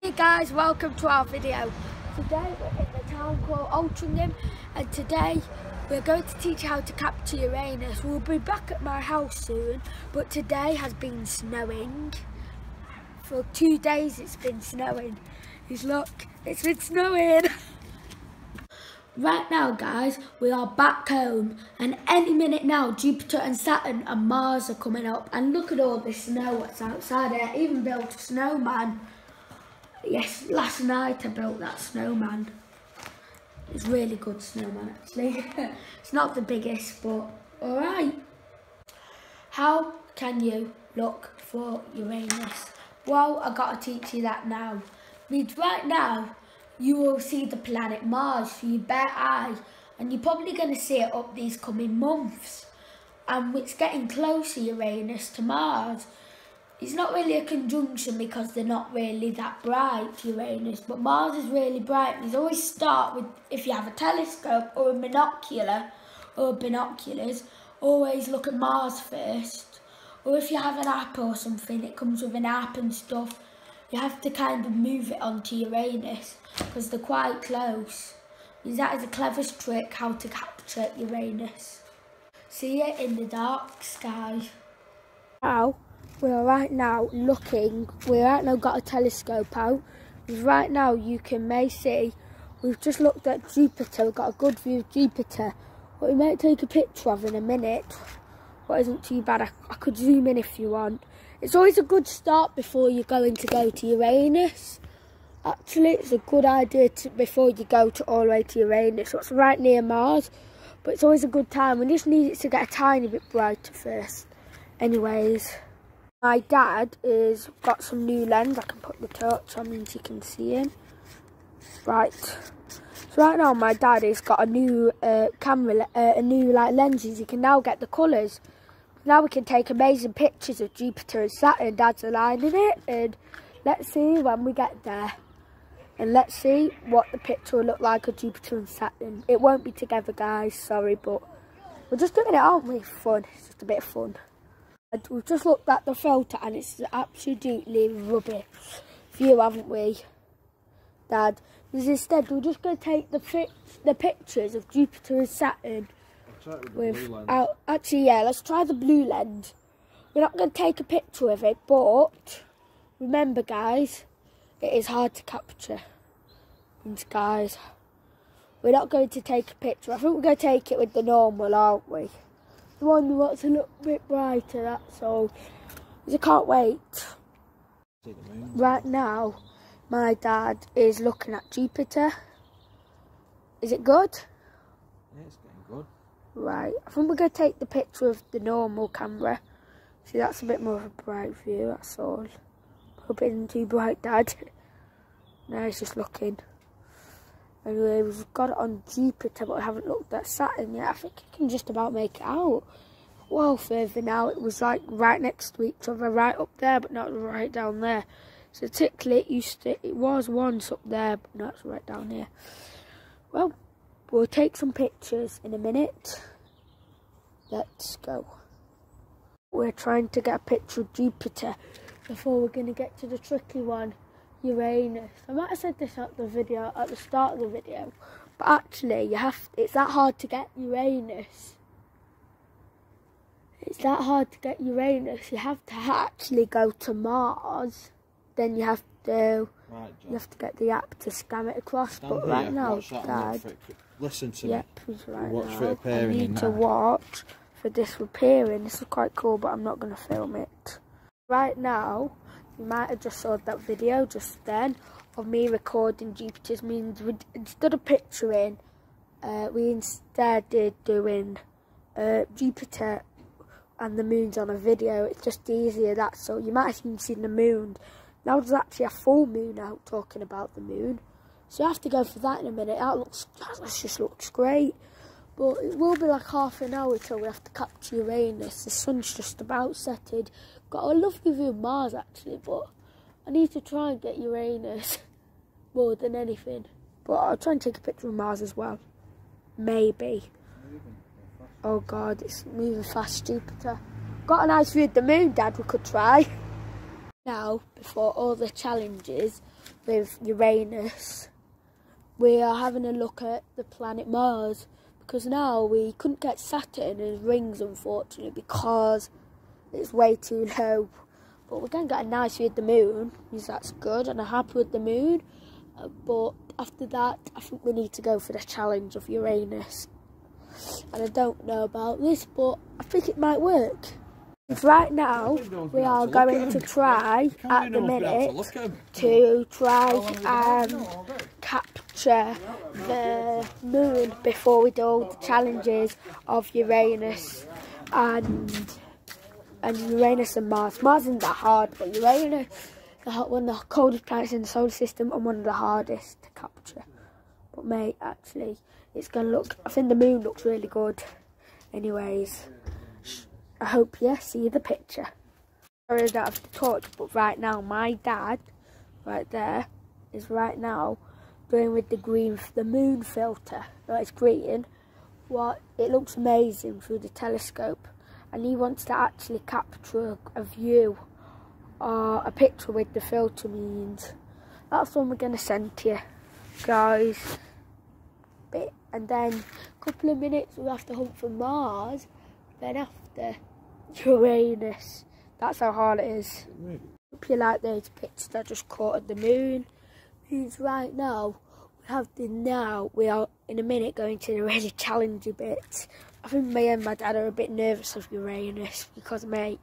Hey guys, welcome to our video. Today we're in the town called Altrincham, and today we're going to teach you how to capture Uranus. We'll be back at my house soon, but today has been snowing. For 2 days it's been snowing. Look, it's been snowing. Right now guys, we are back home, and any minute now Jupiter and Saturn and Mars are coming up, and look at all this snow that's outside here. I even built a snowman. Yes, last night I built that snowman. It's a really good snowman actually. It's not the biggest, but alright. How can you look for Uranus? Well, I gotta teach you that now. Means right now you will see the planet Mars for your bare eye, and you're probably gonna see it up these coming months. And it's getting closer, Uranus, to Mars. It's not really a conjunction because they're not really that bright, Uranus, but Mars is really bright. And you always start with, if you have a telescope or a binocular or binoculars, always look at Mars first. Or if you have an app or something, it comes with an app and stuff, you have to kind of move it onto Uranus because they're quite close. Because that is the cleverest trick how to capture Uranus. See it in the dark sky. Now, we're right now looking, we've right now got a telescope out. Right now you may see, we've just looked at Jupiter, we've got a good view of Jupiter. What we might take a picture of in a minute, what isn't too bad, I could zoom in if you want. It's always a good start before you're going to go to Uranus. Actually, it's a good idea before you go all the way to Uranus. It's right near Mars, but it's always a good time. We just need it to get a tiny bit brighter first. Anyways. My dad has got some new lens. I can put the torch on means you can see him. Right. So right now my dad has got a new camera, a new lenses. You can now get the colours. Now we can take amazing pictures of Jupiter and Saturn. Dad's aligning it, and let's see when we get there. And let's see what the picture will look like of Jupiter and Saturn. It won't be together, guys. Sorry, but we're just doing it, aren't we? Fun. It's just a bit of fun. We've just looked at the filter and it's absolutely rubbish view, haven't we, Dad? Because instead we're just going to take the pictures of Jupiter and Saturn without. Actually, yeah, let's try the blue lens. We're not going to take a picture of it, but remember, guys, it is hard to capture. And guys, we're not going to take a picture. I think we're going to take it with the normal, aren't we? The one that's a little bit brighter, that's all. Because I can't wait. Right now, my dad is looking at Jupiter. Is it good? Yeah, it's getting good. Right, I think we're going to take the picture of the normal camera. See, that's a bit more of a bright view, that's all. Hope it isn't too bright, Dad. No, he's just looking. Anyway, we've got it on Jupiter, but we haven't looked at Saturn yet. I think you can just about make it out. Well, further now, it was like right next to each other, right up there, but not right down there. So technically, it was once up there, but now it's right down here. Well, we'll take some pictures in a minute. Let's go. We're trying to get a picture of Jupiter before we're going to get to the tricky one. Uranus. I might have said this at the start of the video, but actually it's that hard to get Uranus. It's that hard to get Uranus. You have to actually go to Mars. Then you have to get the app to scan it across. But right now, Dad, listen to me. Yep, right watch now. for it appearing. I need to watch for this appearing. This is quite cool, but I'm not going to film it. Right now, you might have just saw that video just then of me recording Jupiter's moons. Instead of picturing, we instead did doing Jupiter and the moons on a video. It's just easier, that's all. You might have even seen the moon. Now there's actually a full moon out talking about the moon. So you have to go for that in a minute. That just looks great. But it will be like half an hour till we have to capture Uranus. The sun's just about setting. Got a lovely view of Mars actually, but I need to try and get Uranus more than anything. But I'll try and take a picture of Mars as well. Maybe. Oh God, it's moving fast, Jupiter. Got a nice view of the moon, Dad, we could try. Now, before all the challenges with Uranus, we are having a look at the planet Mars, because now we couldn't get Saturn and rings, unfortunately, because it's way too low. But we're going to get a nice view of the moon, because that's good, and I'm happy with the moon. But after that, I think we need to go for the challenge of Uranus. And I don't know about this, but I think it might work. Right now, we are going to try, at the minute, to try and capture the moon before we do all the challenges of Uranus and Uranus and Mars. Mars isn't that hard, but Uranus is one of the coldest planets in the solar system and one of the hardest to capture. But mate, actually, it's going to look, I think the moon looks really good. Anyways, I hope you see the picture. Sorry I don't have the torch, but right now my dad, right there, is right now doing with the moon filter. No, it's green. It looks amazing through the telescope, and he wants to actually capture a view or a picture with the filter means. That's what we're going to send to you guys. And then a couple of minutes we'll have to hunt for Mars, then after Uranus. That's how hard it is. Hope you like those pictures I just caught of the moon. Because right now we are in a minute going to the really challenging bits. I think me and my dad are a bit nervous of Uranus because, mate,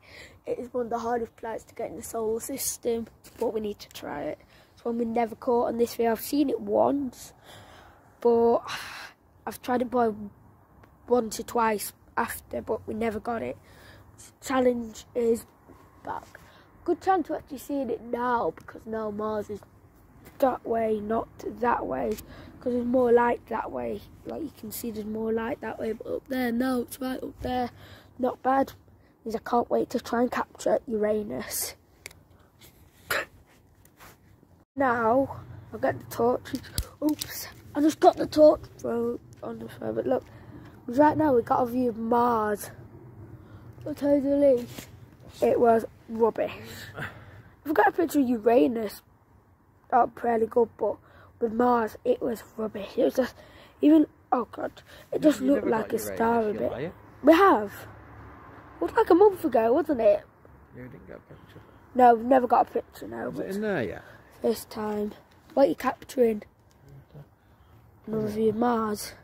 it is one of the hardest planets to get in the solar system, but we need to try it. It's one we never caught on this video. I've seen it once, but I've tried it by once or twice after, but we never got it. Challenge is back. Good chance to actually seeing it now, because now Mars is that way, not that way, because there's more light that way. Like you can see there's more light that way, but up there, no, it's right up there. Not bad. Means I can't wait to try and capture Uranus. Now I'll get the torch. Oops, I just got the torch on the phone, but look, right now we got a view of Mars. I'll tell you the least, it was rubbish. I've got a picture of Uranus, pretty good, but with Mars it was rubbish. It was just, oh god, it just looked like a star a bit. We have. It was like a month ago, wasn't it? You didn't get a picture? No, we've never got a picture now. Is it in there yet? This time. What are you capturing? Another view of Mars.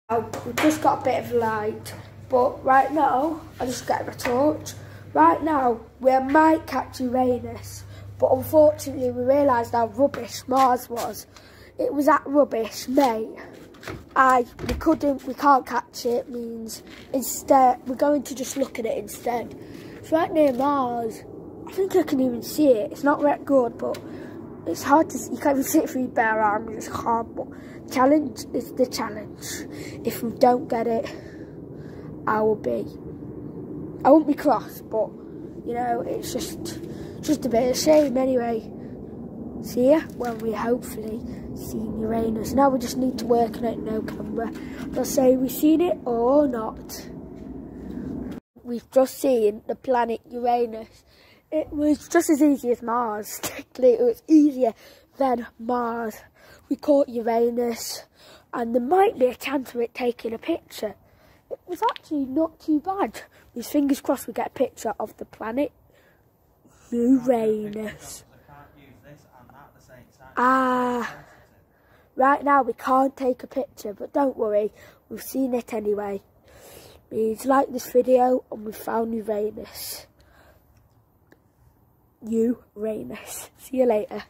Oh, we've just got a bit of light, but right now, I just got a torch. Right now, we might catch Uranus, but unfortunately we realised how rubbish Mars was. It was that rubbish, mate. We can't catch it, means instead, we're going to just look at it instead. It's right near Mars. I think I can even see it. It's not that good, but it's hard to see. You can't even see it through your bare arms. It's hard, but challenge is the challenge. If we don't get it, I won't be cross, but you know, it's just a bit of a shame anyway. See ya when we hopefully see Uranus. Now we just need to work on it, no camera. They'll say we've seen it or not. We've just seen the planet Uranus. It was just as easy as Mars. Technically, it was easier than Mars. We caught Uranus, and there might be a chance of it taking a picture. It was actually not too bad. With fingers crossed we get a picture of the planet Uranus. Right now we can't take a picture, but don't worry, we've seen it anyway. Please like this video, and we found Uranus. See you later.